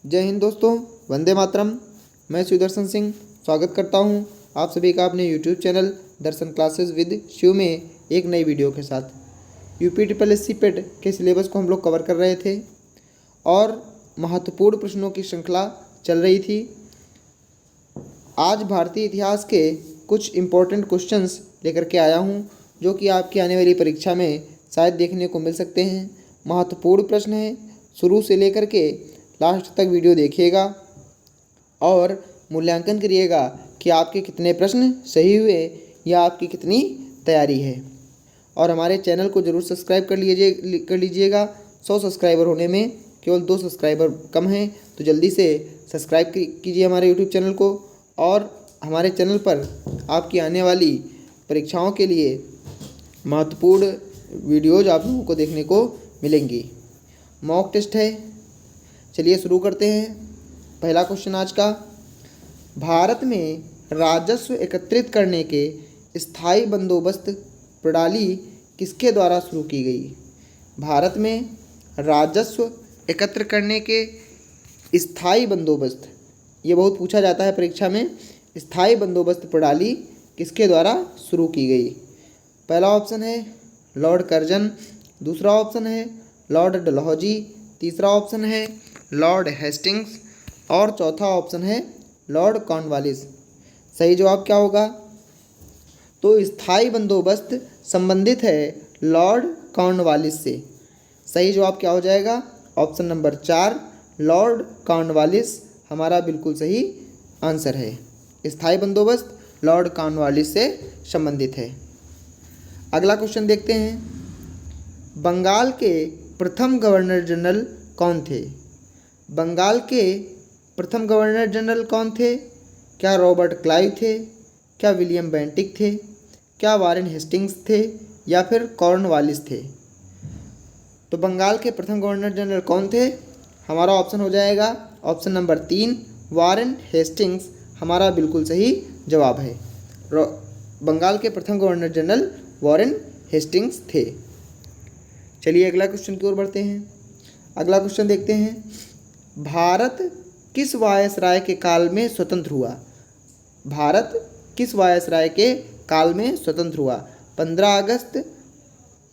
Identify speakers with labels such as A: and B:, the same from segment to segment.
A: जय हिंद दोस्तों, वंदे मातरम। मैं सुदर्शन सिंह स्वागत करता हूं आप सभी का अपने YouTube channel Darshan classes with Shiv में एक नई वीडियो के साथ। UP triple S C PET के सिलेबस को हम लोग कवर कर रहे थे और महत्वपूर्ण प्रश्नों की श्रृंखला चल रही थी। आज भारतीय इतिहास के कुछ इम्पोर्टेंट क्वेश्चंस लेकर के आया हूं जो कि आपकी आने वाली परीक्षा में शायद देखने को मिल सकते हैं। महत्वपूर्ण प्रश्न है, शुरू से लेकर के लास्ट तक वीडियो देखिएगा और मूल्यांकन करिएगा कि आपके कितने प्रश्न सही हुए या आपकी कितनी तैयारी है। और हमारे चैनल को ज़रूर सब्सक्राइब कर लीजिएगा। 100 सब्सक्राइबर होने में केवल 2 सब्सक्राइबर कम हैं, तो जल्दी से सब्सक्राइब कीजिए हमारे यूट्यूब चैनल को। और हमारे चैनल पर आपकी आने वाली परीक्षाओं के लिए महत्वपूर्ण वीडियोज़ आप लोगों को देखने को मिलेंगी। मॉक टेस्ट है, चलिए शुरू करते हैं। पहला क्वेश्चन आज का, भारत में राजस्व एकत्रित करने के स्थायी बंदोबस्त प्रणाली किसके द्वारा शुरू की गई? भारत में राजस्व एकत्र करने के स्थायी बंदोबस्त, ये बहुत पूछा जाता है परीक्षा में। स्थायी बंदोबस्त प्रणाली किसके द्वारा शुरू की गई? पहला ऑप्शन है लॉर्ड कर्जन, दूसरा ऑप्शन है लॉर्ड डलहौजी, तीसरा ऑप्शन है लॉर्ड हेस्टिंग्स और चौथा ऑप्शन है लॉर्ड कॉर्नवालिस। सही जवाब क्या होगा? तो स्थायी बंदोबस्त संबंधित है लॉर्ड कॉर्नवालिस से। सही जवाब क्या हो जाएगा? ऑप्शन नंबर 4 लॉर्ड कॉर्नवालिस हमारा बिल्कुल सही आंसर है। स्थायी बंदोबस्त लॉर्ड कॉर्नवालिस से संबंधित है। अगला क्वेश्चन देखते हैं, बंगाल के प्रथम गवर्नर जनरल कौन थे? बंगाल के प्रथम गवर्नर जनरल कौन थे? क्या रॉबर्ट क्लाइव थे? क्या विलियम बेंटिक थे? क्या वारेन हेस्टिंग्स थे या फिर कॉर्नवालिस थे? तो बंगाल के प्रथम गवर्नर जनरल कौन थे? हमारा ऑप्शन हो जाएगा ऑप्शन नंबर 3 वारेन हेस्टिंग्स हमारा बिल्कुल सही जवाब है। बंगाल के प्रथम गवर्नर जनरल वारेन हेस्टिंग्स थे। चलिए अगला क्वेश्चन की ओर बढ़ते हैं। अगला क्वेश्चन देखते हैं, भारत किस वायसराय के काल में स्वतंत्र हुआ? भारत किस वायसराय के काल में स्वतंत्र हुआ? 15 अगस्त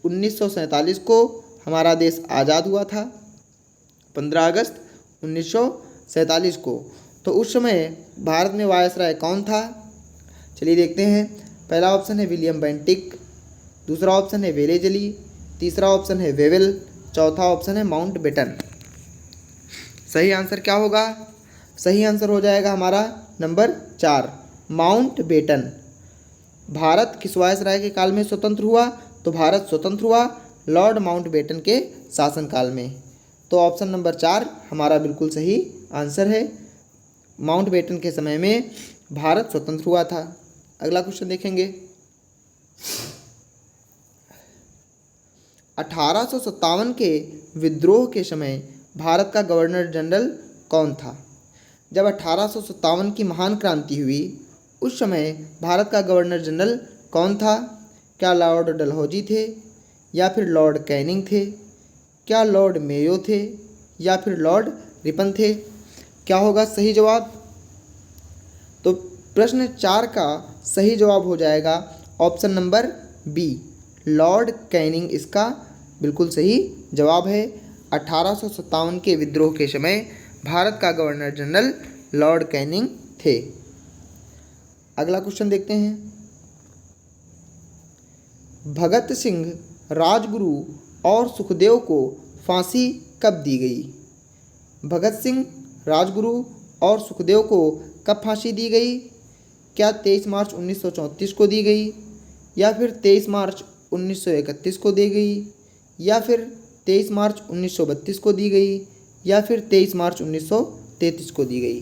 A: 1947 को हमारा देश आज़ाद हुआ था। 15 अगस्त 1947 को। तो उस समय भारत में वायसराय कौन था? चलिए देखते हैं। पहला ऑप्शन है विलियम बेंटिक, दूसरा ऑप्शन है वेलेजली, तीसरा ऑप्शन है वेवेल, चौथा ऑप्शन है माउंटबेटन। सही आंसर क्या होगा? सही आंसर हो जाएगा हमारा नंबर 4 माउंटबेटन। भारत किस वायसराय के काल में स्वतंत्र हुआ? तो भारत स्वतंत्र हुआ लॉर्ड माउंटबेटन के शासनकाल में। तो ऑप्शन नंबर 4 हमारा बिल्कुल सही आंसर है। माउंटबेटन के समय में भारत स्वतंत्र हुआ था। अगला क्वेश्चन देखेंगे, 1857 के विद्रोह के समय भारत का गवर्नर जनरल कौन था? जब 1857 की महान क्रांति हुई उस समय भारत का गवर्नर जनरल कौन था? क्या लॉर्ड डलहौजी थे या फिर लॉर्ड कैनिंग थे? क्या लॉर्ड मेयो थे या फिर लॉर्ड रिपन थे? क्या होगा सही जवाब? तो प्रश्न 4 का सही जवाब हो जाएगा option number B Lord Canning इसका बिल्कुल सही जवाब है। 1857 के विद्रोह के समय भारत का गवर्नर जनरल लॉर्ड कैनिंग थे। अगला क्वेश्चन देखते हैं, भगत सिंह राजगुरु और सुखदेव को फांसी कब दी गई? भगत सिंह राजगुरु और सुखदेव को कब फांसी दी गई? क्या 23 मार्च 1934 को दी गई या फिर 23 मार्च 1931 को दी गई या फिर 23 मार्च 1932 को दी गई या फिर 23 मार्च 1933 को दी गई?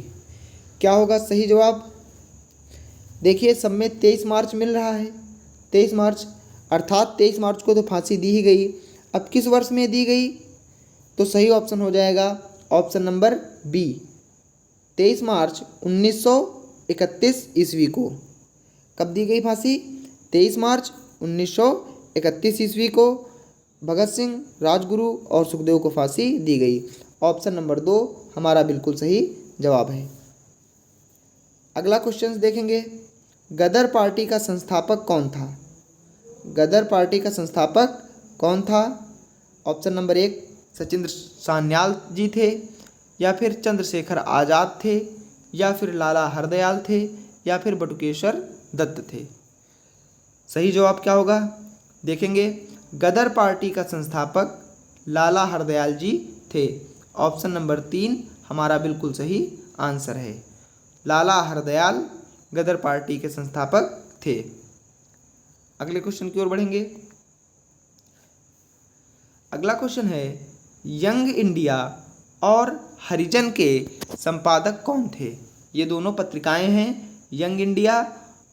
A: क्या होगा सही जवाब? देखिए सब में 23 मार्च मिल रहा है। 23 मार्च अर्थात 23 मार्च को तो फांसी दी ही गई। अब किस वर्ष में दी गई? तो सही ऑप्शन हो जाएगा ऑप्शन नंबर बी 23 मार्च 1931 ईस्वी को। कब दी गई फांसी? 23 मार्च 1931 ईस्वी को भगत सिंह, राजगुरु और सुखदेव को फांसी दी गई। ऑप्शन नंबर 2 हमारा बिल्कुल सही जवाब है। अगला क्वेश्चन देखेंगे, गदर पार्टी का संस्थापक कौन था? गदर पार्टी का संस्थापक कौन था? ऑप्शन नंबर 1 सचिंद्र सान्याल जी थे, या फिर चंद्रशेखर आज़ाद थे, या फिर लाला हरदयाल थे, या फिर बटुकेश्वर दत्त थे। सही जवाब क्या होगा देखेंगे। गदर पार्टी का संस्थापक लाला हरदयाल जी थे। ऑप्शन नंबर 3 हमारा बिल्कुल सही आंसर है। लाला हरदयाल गदर पार्टी के संस्थापक थे। अगले क्वेश्चन की ओर बढ़ेंगे। अगला क्वेश्चन है, यंग इंडिया और हरिजन के संपादक कौन थे? ये दोनों पत्रिकाएं हैं, यंग इंडिया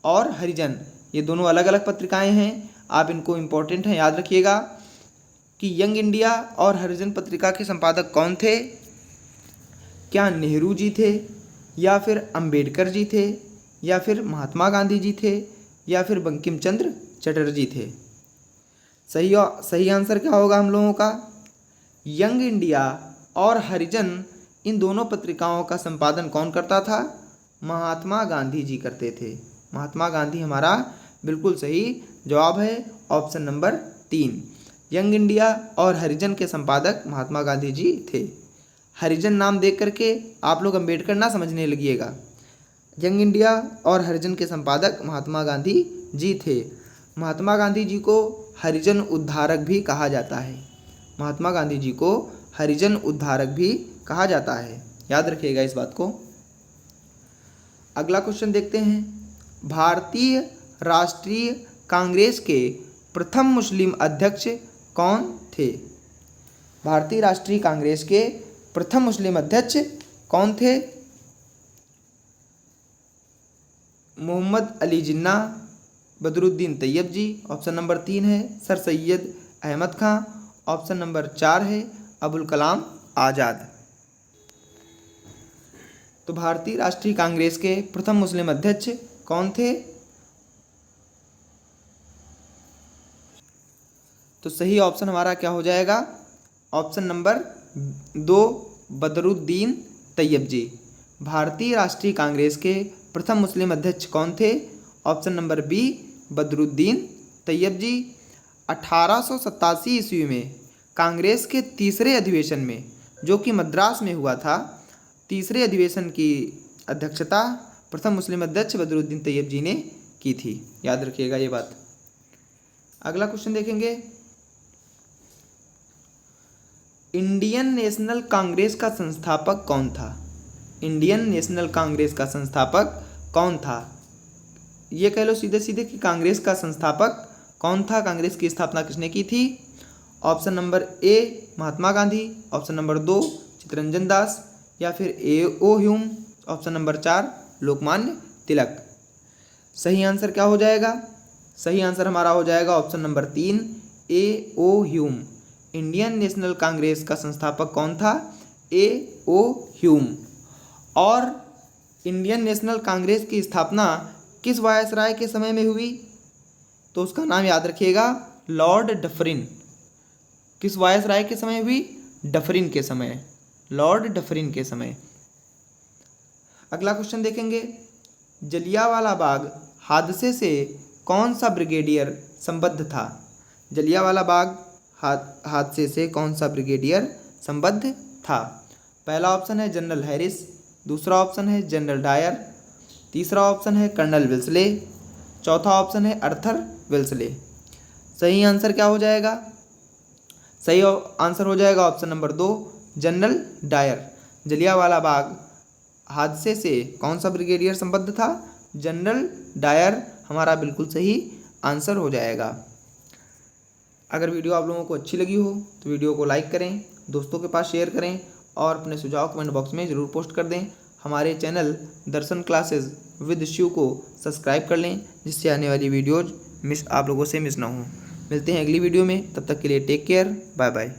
A: और हरिजन, ये दोनों अलग अलग पत्रिकाएं हैं। आप इनको इम्पोर्टेंट हैं, याद रखिएगा कि यंग इंडिया और हरिजन पत्रिका के संपादक कौन थे। क्या नेहरू जी थे, या फिर अंबेडकर जी थे, या फिर महात्मा गांधी जी थे, या फिर बंकिम चंद्र चटर्जी थे? सही आंसर क्या होगा हम लोगों का? यंग इंडिया और हरिजन, इन दोनों पत्रिकाओं का संपादन कौन करता था? महात्मा गांधी जी करते थे। महात्मा गांधी हमारा बिल्कुल सही जवाब है। ऑप्शन नंबर 3 यंग इंडिया और हरिजन के संपादक महात्मा गांधी जी थे। हरिजन नाम देख करके आप लोग अंबेडकर ना समझने लगिएगा। यंग इंडिया और हरिजन के संपादक महात्मा गांधी जी थे। महात्मा गांधी जी को हरिजन उद्धारक भी कहा जाता है। महात्मा गांधी जी को हरिजन उद्धारक भी कहा जाता है, याद रखिएगा इस बात को। अगला क्वेश्चन देखते हैं, भारतीय राष्ट्रीय कांग्रेस के प्रथम मुस्लिम अध्यक्ष कौन थे? भारतीय राष्ट्रीय कांग्रेस के प्रथम मुस्लिम अध्यक्ष कौन थे? मोहम्मद अली जिन्ना, बदरुद्दीन तैयब जी, ऑप्शन नंबर 3 है सर सैयद अहमद खां, ऑप्शन नंबर 4 है अबुल कलाम आज़ाद। तो भारतीय राष्ट्रीय कांग्रेस के प्रथम मुस्लिम अध्यक्ष कौन थे? तो सही ऑप्शन हमारा क्या हो जाएगा? Option number 2 Badruddin Tyab ji. भारतीय राष्ट्रीय कांग्रेस के प्रथम मुस्लिम अध्यक्ष कौन थे? Option number B Badruddin Tyab ji. 1887 ईस्वी में कांग्रेस के तीसरे अधिवेशन में, जो कि मद्रास में हुआ था, तीसरे अधिवेशन की अध्यक्षता प्रथम मुस्लिम अध्यक्ष बदरुद्दीन तैयब जी ने की थी, याद रखिएगा ये बात। अगला क्वेश्चन देखेंगे, इंडियन नेशनल कांग्रेस का संस्थापक कौन था? इंडियन नेशनल कांग्रेस का संस्थापक कौन था? ये कह लो सीधे सीधे कि कांग्रेस का संस्थापक कौन था, कांग्रेस की स्थापना किसने की थी? Option number A Mahatma Gandhi, option number 2 Chittaranjan Das, या फिर A.O. Hume, option number 4 Lokmanya Tilak. सही आंसर क्या हो जाएगा? सही आंसर हमारा हो जाएगा option number 3 A.O. Hume. Indian national Congress का संस्थापक कौन था? A.O. ह्यूम। और इंडियन नेशनल कांग्रेस की स्थापना किस वायसराय के समय में हुई? तो उसका नाम याद रखिएगा, लॉर्ड डफरिन। किस वायसराय के समय हुई? डफरिन के समय, लॉर्ड डफरिन के समय। अगला क्वेश्चन देखेंगे, जलियांवाला बाग हादसे से कौन सा ब्रिगेडियर संबद्ध था? जलियांवाला बाग हादसे से कौन सा ब्रिगेडियर संबद्ध था? पहला ऑप्शन है जनरल हैरिस, दूसरा ऑप्शन है जनरल डायर, तीसरा ऑप्शन है कर्नल विल्सले, चौथा ऑप्शन है अर्थर विल्सले। सही आंसर क्या हो जाएगा? सही आंसर हो जाएगा option number 2 General Dyer. Jallianwala Bagh हादसे से कौन सा ब्रिगेडियर संबद्ध था? जनरल डायर हमारा बिल्कुल सही आंसर हो जाएगा। अगर वीडियो आप लोगों को अच्छी लगी हो तो वीडियो को लाइक करें, दोस्तों के पास शेयर करें और अपने सुझाव कमेंट बॉक्स में ज़रूर पोस्ट कर दें। हमारे channel Darshan classes with Shiv को सब्सक्राइब कर लें, जिससे आने वाली वीडियोज़ आप लोगों से मिस ना हो। मिलते हैं अगली वीडियो में, तब तक के लिए टेक केयर, बाय बाय।